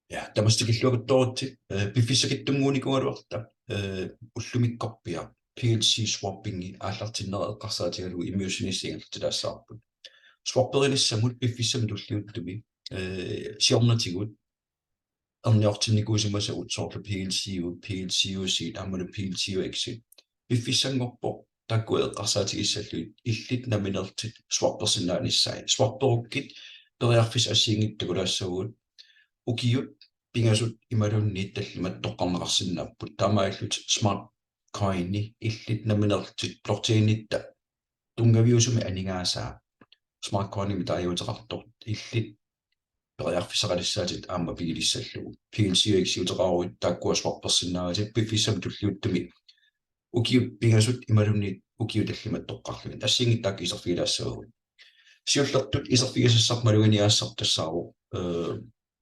Ja, тамастикиллуакуттоорти пиффисакиттунгууникуалуарта уллумиккорпиа PLC swappingi ааллартиннера эққарсаатигалугу иммиусинissingерлтилаассаарпут swapperилиссамут пиффиссами туллиуттуми сиорнатигут эрниортинникуусимасагут соорлу PLC-сит амману PLC-exit пиффиссангорпо такку эққарсаатигиссаллуит иллит наминертит swapperсинааниссай swapperуккит периарфис ассиингиттакулаассагуут укиют пингасут ималунниит таллимат тоққарнеқарсинааппут таамааллут smart coin-ни иллит наминертит блокчейнитта тунгавиусуми анигаасаа smart coin-ими таажуутеқартор иллит периарфисақалиссаатит аама пигилиссаллугу PLC-иксиутеқаруит тааккуа swapperсинаагатип пиффиссам туллиуттуми укиут пингасут ималунниит укиу таллимат тоққарлугит ассиингиттаак исерфигилаассагуут сиуллертут исерфигисассар малуганиаассар тассаару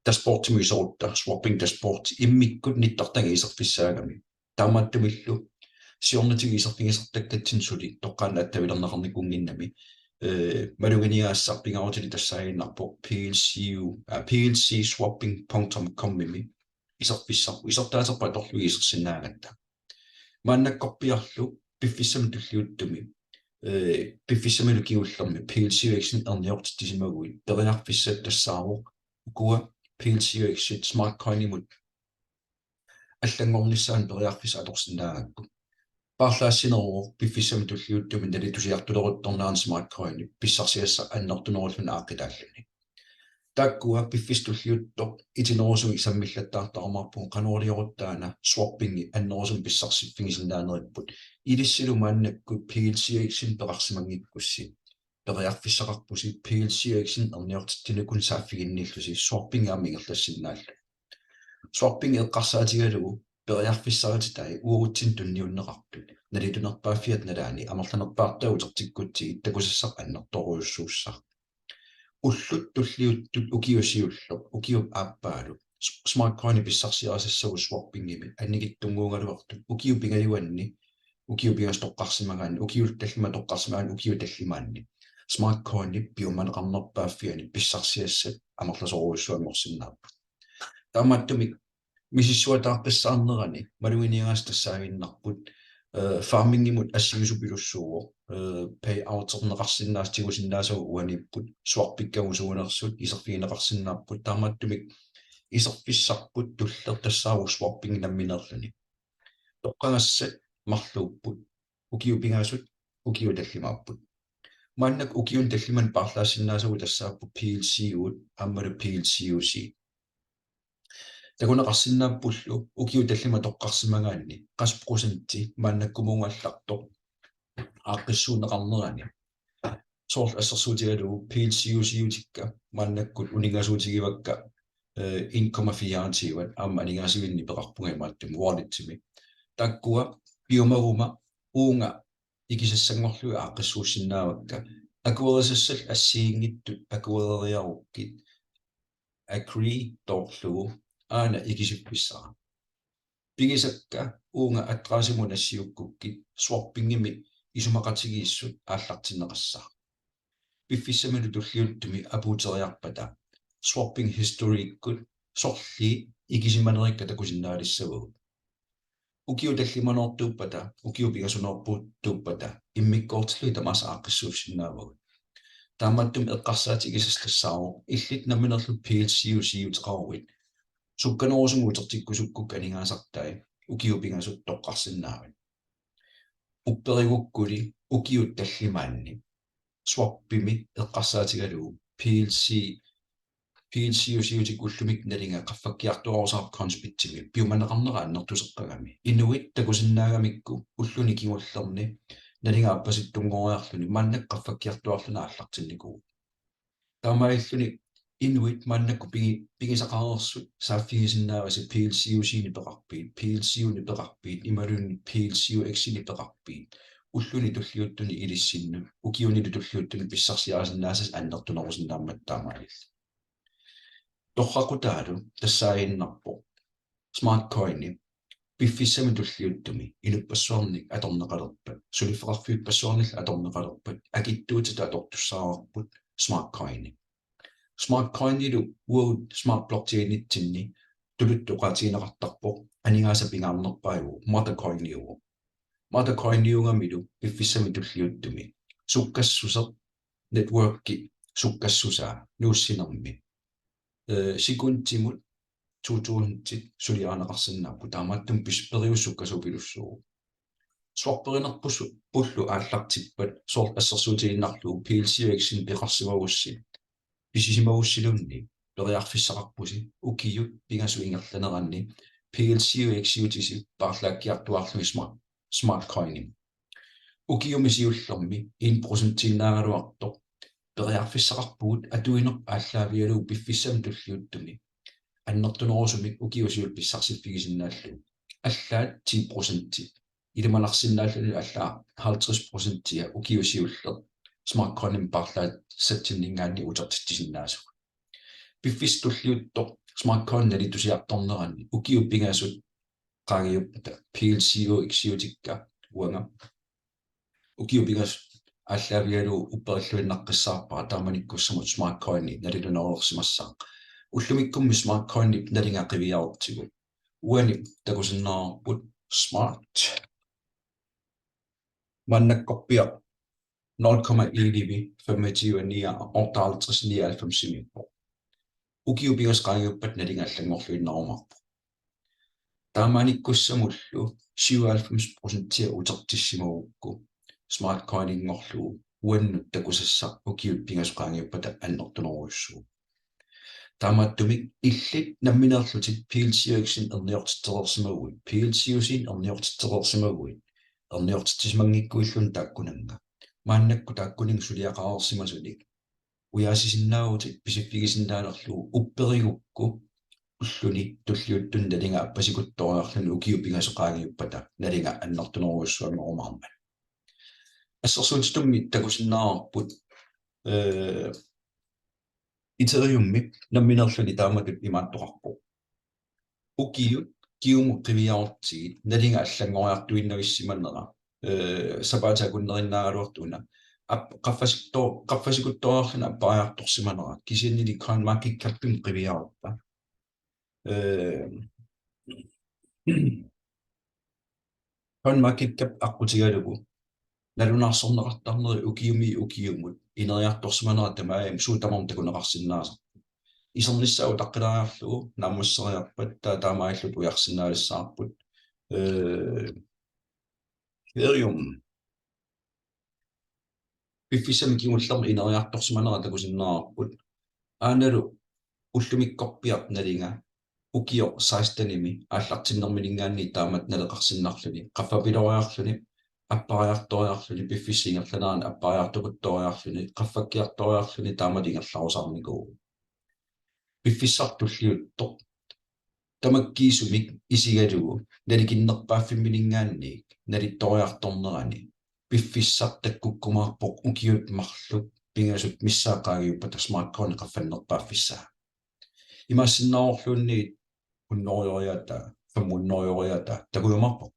таспортимисорутта swapping таспорт иммиккут ниттартанги исерфиссаагами таамааттумиллу сиорнатиги исерфигисертаккатсин сули тоққаана аттавилернеқарникунгиннами малуганиаассар пингаутили тассаагиннарпо PLC swapping.com мими исерфиссар исертаатерпа торлуги исерсинаагатта мааннаккорпиарлу пиффиссами туллиуттуми пиффиссамилу киуллерми PLC-эксин эрниортиттисимагуи периарфиссат тассаару укуа PLC-exit smart coin-имут аллангорнissaан периарфис аторсинаагакку парлаассинеруу пиффиссами туллиуттуми налитусиартулерутторнаан smart coin писсарсиасса аннортунеруллуна ааққитааллуни таккуа пиффис туллиутто итинерусуми саммиллаттаартарамарпун кануолиоруттаана swappingi аннерусум писсарсиффигисиннаанериппут илиссилу мааннакку PLC-exin перарсимангиккусси периарфиссақарпуси PLC-эксин эрниортиттинукун сааффигинниллуси swapping аамигерлассиннааллу swapping эққарсаатигалугу периарфиссаратитай уурутсин тунниуннеқартут налитунерпааффиат налаани амерланерпаартаагутертиккутсиги такусассақ аннерторуйуссууссақ уллут туллиуттут укиусиуллер укиуп ааппаалу smart coin писсарсиарасассагу swapping-ими аннигиттунгуунгалуартут укиу пингаливанни укиу пингас тоққарсимагаани укиул таллима тоққарсимагаани укиу таллимаанни smart coin-ни пиуманеқарнерпааффиани писсарсиассат амерласоруйуссуангорсиннааппа таамааттуми мисиссуатаарпассаарнерани малугиниагаас тассаагиннарпут farming-имут ассигисупилуссууо payout-ернеқарсиннаас тигусиннаасагу уаниппут swap-пиккагусуунерсут исерфигинеқарсиннааппут таамааттуми исерфиссарпут туллер тассаагу swapping намминерлани тоққангассат марлууппут укиу пингаасут укиу таллимааппут мааннак укиун таллиман парлаассиннаасагу тассааппу PLC-ут аммалу PLC-уси такунеқарсиннааппуллу укиу таллима тоққарсимагаанни қаспрусанти мааннаккумунгалларто ааққиссуунеқарнерани соорл ассерсуутигалугу PLC-усиутикка мааннаккут унингасуутигивакка 1,4 аама анигаасивинни пеқарпугай мааттуми wallet-тими таккуа пиумарума уунга икисассангорлуи ааққиссууссиннаавакка акуерисассал ассиингиттут акуерериаруккит agree торлугу аана икисипписсара пигисакка уунга атраасимун ассиуккуккит swapping-ими исумақатигииссут ааллартиннеқассаа пиффиссамилу туллиуттуми апуутериарпата swapping history-ккут сорли икисиманерикка такусиннаалиссагу укиу таллиманортууппата укиу пигасунерпуuttууппата иммиккоортлуи тамаас ааққиссууссиннаавагу тааматтум эққарсаатигисаслассаару иллит наминерлу PLC-усиутеқаруит сукканерусумуутертиккусуккук анигаасартай укиу пигасут тоққарсиннаавит упперигуккули укиут таллимаанни swappimi эққарсаатигалугу PLC-усиутик уллумик налинга qaffakkiartuarusarp conspitsimi piumaneqarnera annertuseqqagami inuit takusиннаагамикку уллуни кигуллерни налингааппаситтунгориарлуни мааннак qaffakkiartuarluna ааллартинникуу таамаиллуни inuit мааннакку пигисақарерсут сааффигисиннааваси PLC-усини пеқарпиит PLC-уни пеқарпиит ималунни PLC-exini пеқарпиит уллуни туллиуттуни илиссинну укиунили туллиуттуни писсарсиарасиннаасас аннертунерусиннаамматтаамаалил торракутаалу тассаагиннарпо smart coin-ни пиффиссами туллиуттуми илуппассуарник аторнеқалерпат сулиффеқарфиуппассуарнил аторнеқалерпат акиттуутита атортуссаарпут smart coin-ни smart coin-нилу world smart blockchain-итсинни tuluttuqaatiinaqartarpoq aningaasa pingaarnerpaigu matakoiniugu matakoiniungamilu piffissami tulliuttumi sukkassuseq networkki sukkassusaa nuussinermi sikuntimut tuutuuntit suliaanaqarsinnaappu taamattum pisperiussukkasupilussuugu suarperinerpussu pullu aallartippat soort assersuutiginnarlugu piilsiuiksin peqarsimagussi pisisimagussiluunni periarfissaqarpusi ukiyut pingasuingerlaneranni piilsiuiksiutisi paarlaakkiartuarlumi smart coinim ukiyumisiullermi 1% periarfissaqarpugut atuinerp aalлaavialuu piffissam tulliuttumi аннертунерусумик укиусиул писсарсиффигисиннааллу аллаат 10% илиманарсиннааллуни аллаа 50% укиусиуллер смарт-коним парлаат сатсиннингаанни утертиттисиннаасу пиффистуллиутто смарт-кон налитусиарторнеранни укиуппигаасут qaagiuppa PLCO ixiutikka uanga ukiuppigas аллаавиалу уппериллуиннаққиссаарпара тааманиккуссамут смарт-коини налилунерулерсимассаа уллумиккумми смарт-коини налингақивиаортигу уани такусиннаарпут smart маннаккорпиа 0,25 ukiuppigas qaagiuppat nalingaallangorluinnerumarpu тааманиккуссамуллу 97% утерtissimaguukku смарт-коинингорлуу уаннут такусассаа укиуппигас qaangiuppata аннертунеруйуссуу таамааттумик иллит намминеерлутик PLC-иксин ерниортиттерерсимагуи PLC-усин ерниортиттерерсимагуи ерниортиттисмангиккуиллун тааккунанга мааннакку тааккунин сулиақарерсимасуник уяасисиннаагутик писиффигисиннаанерлуу упперигукку уллуни туллиуттун налинга аппасикутториарлуни укиуппигасеқаагиуппата налинга аннертунеруйуссуангорумаарма ассерсуутитумми такусиннаарпут Ethereum намминерлуни тааматут имааттоқарпо укиут киуму қивиаортигит налинга аллангориартуиннависсиманнера сапаатакуннериннаагалуартуна qaffasикутториарлуна аппариарторсиманера кисианнили coin market cap-им қивиаарпа coin market cap аққутигалугу налунаарсорнеқартарнери укиумут инериарторсиманера тамаам суутаморм такунеқарсинааса исерниссау таққилаариарлугу нааммассериарпат таамааллут уярсинаалиссаарпут Ethereum пиффисами кигуллерми инериарторсиманера такусиннаарпут ааналу уллумиккорпиарт налинга укио 16-ними ааллартиннерминингаанни таамат налеқарсиннарлуни qaffapiloriarluni аппариарториарлуни пиффиссингерланаан аппариартукутториарлуни qaffakkiartoriарлуни таамалингерларусарникуу пиффиссартуллиутто тамаккиисумик исигалугу наликиннерпааффимминингаанниик налитториарторнерани пиффиссартаккуккумаарпоқ укиут марлут пингасут миссаақаагиуппата смарт-кони qaffannерпааффиссаа имаассиннааорлуунни уннориориата фаммуннориориата такуйумарпоқ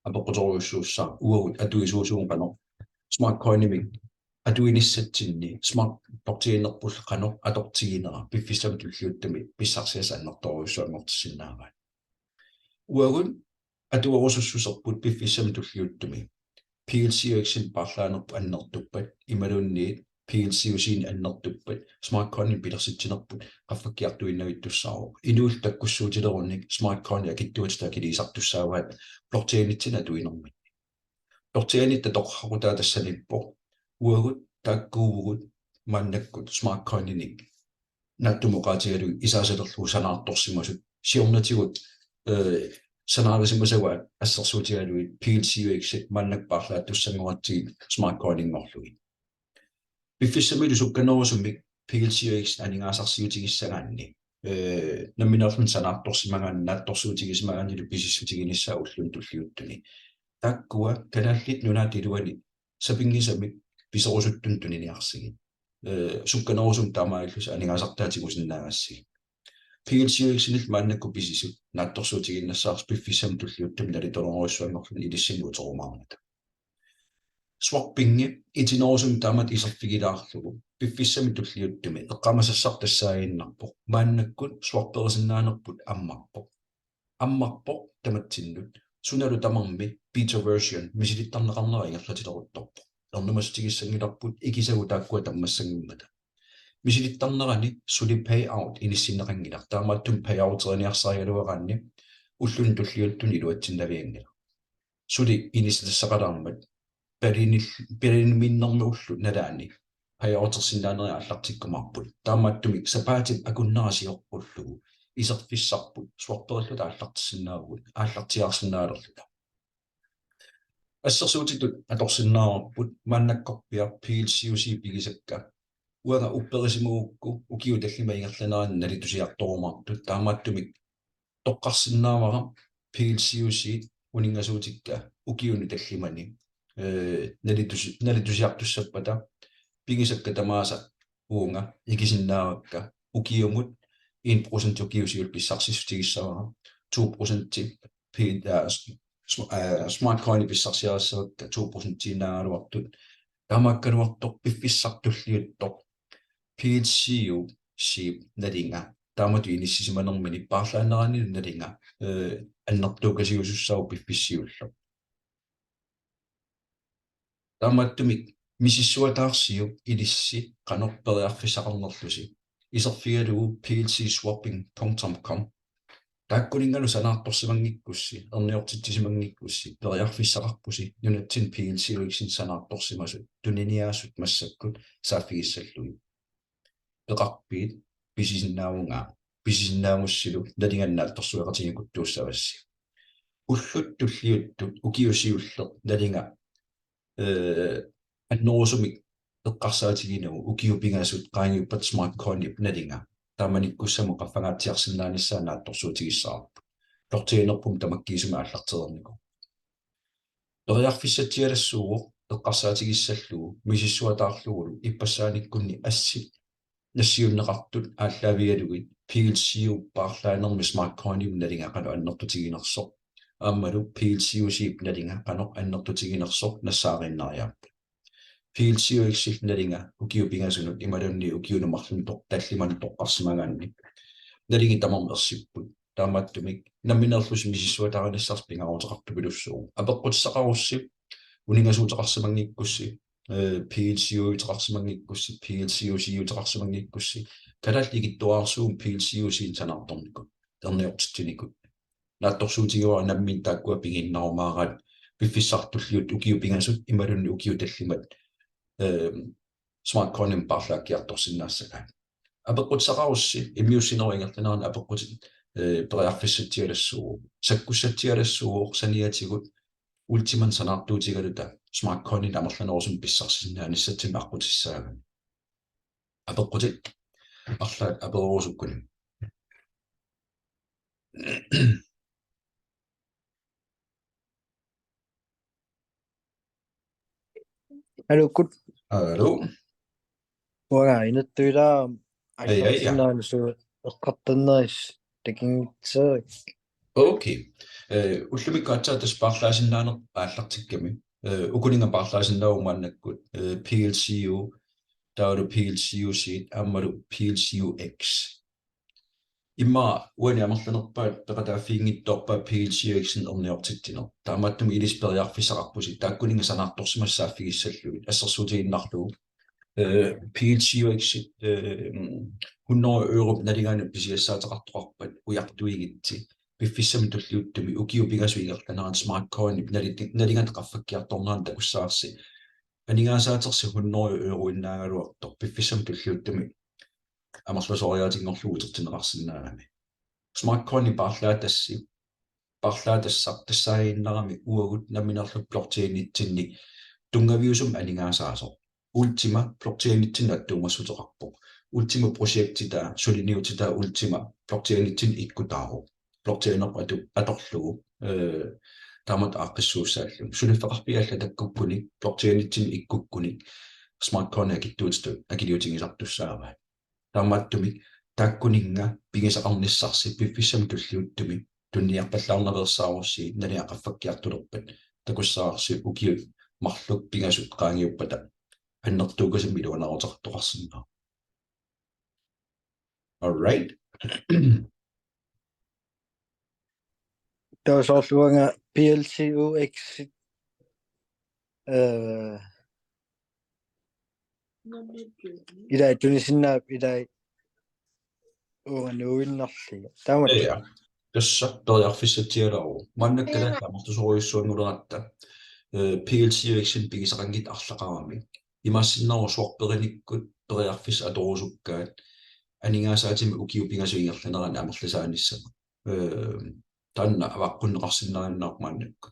апоқуторуйуссууссаа уагут атуисуусуун қано смарт-коинимик атуиниссатсинни смарт тортигинерпул қано атортигинера пиффиссами туллиуттами писсарсиаса аннерторуйуссуангортиссиннааваа уагут атуарусуссусерпут пиффиссами туллиуттами PLC-иксин парлаанерпу аннертуппат ималуунниит PLC-усин аннертуппат смарт-коини пилерситсинерпут qaffakkiartuinnavittussaaru inuul takkussuutilerunnik смарт-коини акиттуатаа килисартуссааваат блокчейнитсина туинерми блокчейнитта тоққарутаа тассалиппо уагут тааккуугут маннаккут смарт-коининик наттумоқаатигалу исаасалерлу санаарторсимасут сиорнатигут санаарисимасаваат ассерсуутигалуит PLC-иксит маннакпаарлаат туссангуатсигит смарт-коинингорлуги пиффиссамилу сукканерусуммик PLC-икс анингаасарсиутигиссагаанни намминерлун санаарторсимагаан наатторсуутигисмагаанилу писиссутигиниссаа уллун туллиуттуни таккуа канааллит нунаатилуани сапингисамик писерусуттун туниниарсигит сукканерусум таамааллус анингаасартаатигусиннаагассиг PLC-иксинил мааннакку писисут наатторсуутигиннассаарс пиффиссам туллиуттум налиторнеруйссуангорлун илиссиму утерумаарната swappingi itinoosum tamat isarfigilaarlugu piffissami tulliuttumi eqqamasassartassaagiinnarpoq maannakkut swapperisannaanerput ammarpoq tamattinnut sunalu tamarmi beta version misilittarneqarneringerlatileruttorpoq ernumastigissangillarput ikisagu taakkua tammassangimmata misilittarnerani suli payout inissinneqangilar taamaattum payouterianiarsarialuaqaanni ullun tulliuttun iluatsinnaviangila suli inisitassaqalarmat перинминнэрми уллу налаани паяотерсинаанери аллартиккумарпут таамааттумик сапаатип акуннарасиорпуллугу исерфиссарпут суарпериллута аллартиссинаагут ааллартиарсинаалерлута ассерсуутитут аторсинаарпут мааннаккорпиар PLCUC пигисакка уага упперисимуукку укиу таллима ингерланаан налитусиарторумартут таамааттумик тоққарсинаавара PLCUC унингасуутикка укиуни таллимани налитуsiartussapпата пигисакка тамааса уунга икисиннаавакка укиумут 1% укиусиул писсарсиссутигиссавара 2% smart coin писсарсиарассавакка 2% тинааруартут тамааккалуартор пиффиссартуллиуттор PLCU сип налинга таамату иниссисиманермини паарлаанерани налинга аннартуукасиусуссау пиффиссиуллу таамааттумик мисиссуатаарсиу илисси канорпериарфисақарнерлуси исерфигалугу plcswapping.com тааккулингалу санаарторсимангиккусси эрниортитсимангиккусси периарфиссақарпуси нунатсин plcуиксин санаарторсимасут туниниаасут массаккут сааффигиссаллуги пеқарпиит писисиннаамуссилу налинганнаат торсуеқатигикуттууссавасси уллут туллиуттут укиусиуллер налинга аннорусумик эққарсаатигинагу укиупингаасут qaangiuppat smart coinip налинга тааманиккуссаму qaffagaatiarsinnaanissaanaat торсуутигиссаарпу тортиинерпум тамаккиисума аллартерернику периарфиссатиалассуугу эққарсаатигиссаллугу мисиссуатаарлугулу иппассааниккунни асси нассиуннеқартут ааллаавигалугит PLCU paarlaanерми smart coinip налинга qalu аннертутигинерсоқ ааммалу PLCUC налинга канеқ аннертутигинерсоқ нассаариннариааппу PLCUX налинга укиупингасунут ималунни укиунумарлун таллимани тоққарсимагаанни налинги тамармерсиппут таамааттумик намминерлус мисиссуатараниссарс пингаруутеқартупилуссуу апеққутсақаруссип унингасуутеқарсимангиккусси PLCU теқарсимангиккусси PLCUC теқарсимангиккусси калаллигиттуаарсуум PLCUC санаарторникку терниортитсиникут наатторсуутигуа наммин тааккуа пигиннарумаарат пиффиссартуллиут укиупингасут ималунни укиу таллимат smart coin парлааккиарторсиннаассага апеққутсақарусси иммиуссинеруингерланеран апеққутит периарфиссатиалассуу саккуссатиалассуу саниатигут ультиман санаартуутигалута smart coin амерланерусум писсарсиннааниссатсим аққутиссаага апеққутит арлаат аперуусуккуни Hallo, gut. Hallo. Uanga inuttuilaa Ei, аллартиннаанусу эққартаннерис такингитсерик. Okay. Уллумиккаатсаатас парлаасиннаанер ааллартикками. Укунинга парлаасиннаумааннаккут PLCU таалу PLCUC аммалу PLCUX. Имма уани амерланерпаат пеқатааффиингитторпаа PLCUX-ин эрниортиттинер. таамааттум илиспериарфисақарпуси тааккунинга санаартторсимассааффигиссаллугит ассерсуутигиннарлугу PLCUX 100 € налигаани писиассаатеқартоқарпат уяртуигитси пиффиссами туллиуттуми укиупигасуигерланеран smart coin налигат qaffakkiartornaan takussаарsi анигасаатерси 100 € иннаагалуартор пиффиссами туллиуттуми амерлусориаатингорлугу тертинеқарсинаагами smart coin парлаатассар тассаагииннарами уагут наминерлу блокчейнитсинни тунгавиусум анигасаасо ultima blockchainitsin attuumassutеқарпо ultima projektita soliniutita ultima blockchainitsin ikkutaaru blockchainerpatu atorlugu taamat aaqqissuussaallum sulifeqarpialla takkukkunik blockchainitsin ikkukkunik smart coin akittuutstu akiliutigisartussaava taamaattumik taakkuninga pigisaqarnissarsi piffissami tulliuttumi tunniarpallaarnereersaarussi naliaqaffakkiartulerpat takussaarsi ukiu mарлuk pingasut qaangiuppata annertuukasimmiluanarutartoqarsinna. All right. Tausorluanga PLCUX ilai tunisinnaap ilai uannuinnarli taamat Ja, tässä toriarfissatialaru mannakkala amortusoruissuannguleratta PLC-eksin pigisaqangit arlaqarami imassinnaru suarperinikkut toriarfis atorusukkaat aningaasaatim ukiupingasuingerlanerani amerlasaanissama tanna avaqqunneqarsinnarinnaaq mannakku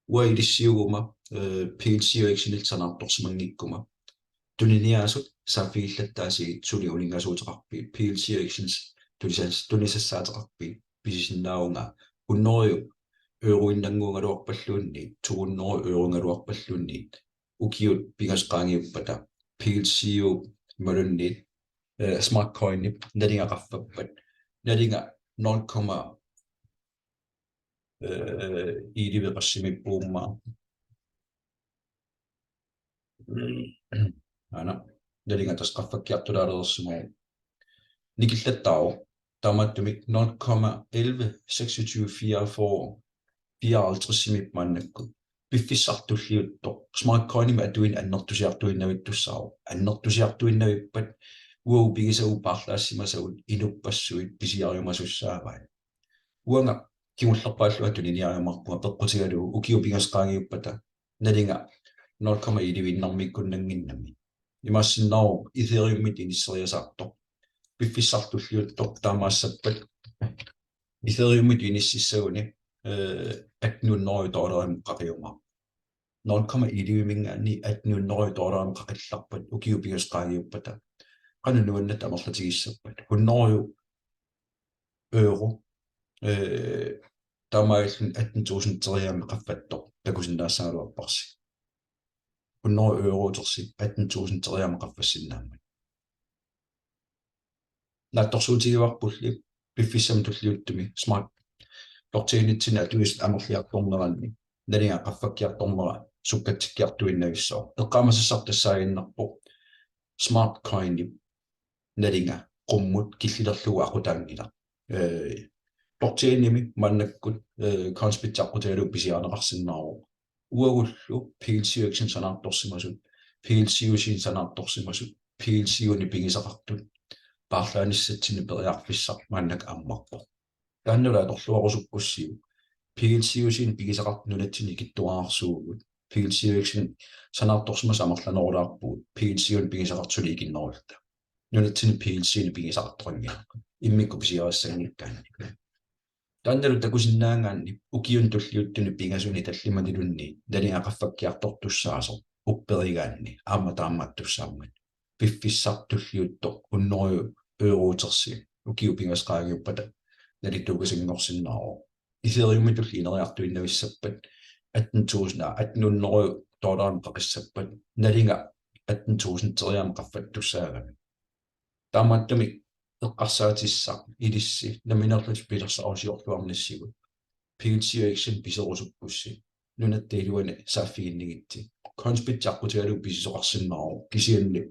uailissiuguma PLC-eksinit sanartorsimangikkuma tuniniaasut saafigillattaasiit suli uningasuuteqarpi PLC-eksins tunisassaataqarpi pisissinnaunga unnoriu øruinnanguungaluarpalluunni turunnoru øruungaluarpalluunni ukiut pingasqaangiuppata PLC-u malunni smart coinip nalingaqarfappat nalinga 0, iiliveqassimippuummaa ana nalinga tasqaffakkiartulaalerersumu nikillattaaru taamattumik 0,112644 mannakku piffissartulliutto smart coinima atuin annertusiartuinnavittussaaru annertusiartuinnavippat uau pigisau paarlaassimasaut inupassuit pisiariumasussaavai uanga kimullerpaalluatun iniariumarpua peqqutigalu ukiu pingasqaangiuppata nalinga 0,1 imassinnaru Ethereumit inisseriasaartoq piffissartulliuttoq taamaassappat Ethereumit inississaguni $800 qaqiuma 0,1 $800 qaqillarpat ukiu pingasqaangiuppata qanunuannat amerlatigissappat 100 euro taamaillun 18,000 qaffattoq takusinnaassaaluarparsi 100 euro tersi 18,000 qaffassinnaamma naattorsuutigivarpulli piffissam tulliuttumi smart blockchainitsina atuist amerliartorneranni nalinga qaffakkiartornera sukkatsikkiartuinnavissoo eqqaamasassartassaaginnarpo smart coinip nalinga qummut killilerlugu aqutaangila blockchainimi mannakkut conspitsaqqutalu pisiaaneqarsinnaaru uagullu PLC-eksin sanaartorsimasut PLC-usiin sanaartorsimasut PLC-uni pingisaqartut paarlaanissatsinni periarfissaq mannak ammarpo taannula atorluarusukkussiu PLC-usiin pingisaqartununatsini kittuaarsuugut PLC-eksin sanaartorsimas amerlanerulaarpuut PLC-un pingisaqartsuli ikinnerulta nunatsini PLC-ni pingisaqartorangia immikku pisiarassangikkaanni taannalu takusinnaangaanni ukiun tulliuttuni pingasuni tallimanilunni nalinga qaffakkiartortussaaso upperigaanni aamma taammattussaammat piffissartulliuttoq 100 eurotersi ukiu pingasqaagiuppata nalittuukasinngorsinnaaru Ethereumit tulli ineriartuinnavissappat 18,800 $800 qaqissappat nalinga 18,000 qaffattussaagami taamattami eqqarsaatissaq ilissi naminerlut pilersarusiorluarnissigut PLC-eksin piserusukkussi nunattailuani saaffiginnigitti conspitsaqqutigalu pisisoqarsinnaaru kisianni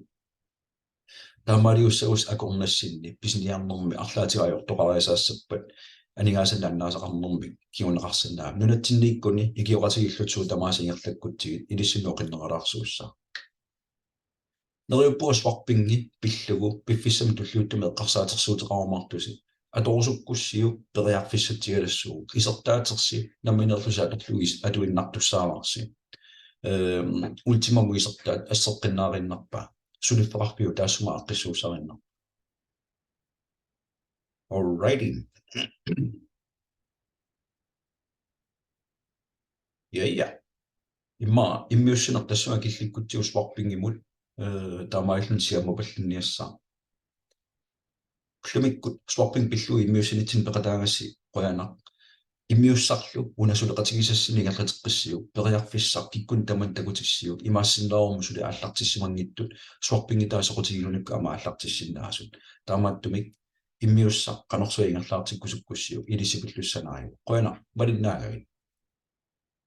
taamaliussagus akornassinni pisiniarnermi arlaatigaajortoqariasaassappat aningaasanaannaasaqarnermi kiuneqarsinnaa nunatsinniikkuni ikioqatigillutsuu tamaasiingerlakkutsigit ilissinooqinneralaarsuussa neriuppuasvarpingi pillugu piffissam tulliuttumi eqqarsaatersuuteqarumartusi atorusukkussiu periarfissatigalassugu isertaatersi naminerlusaaqerluis atuinnartussaamarsi ultimamu isertaat asseqqinnaarinnarpaa sulifferarpiu taassuma aqqissuussarinnar alrighty ja imma immiussunertassuma killikkutsiusvarpingimut taamaillun siamupallinniassaa llumikku swapping pillu immiussinitsin peqataangassi qoyanaq immiussarlu unasuleqatigisassini ngallatеққиссиу periarfissaq kikkun taman takutissiu imaassinnaarumu suli aallartissimangittut swappingitaasoqutiginunukku ama aallartissinnaasut taamaattumik immiussaq qanorsuingerlaartikkusukkussiu ilisipillussanaaju qoyanaq malinnaagavit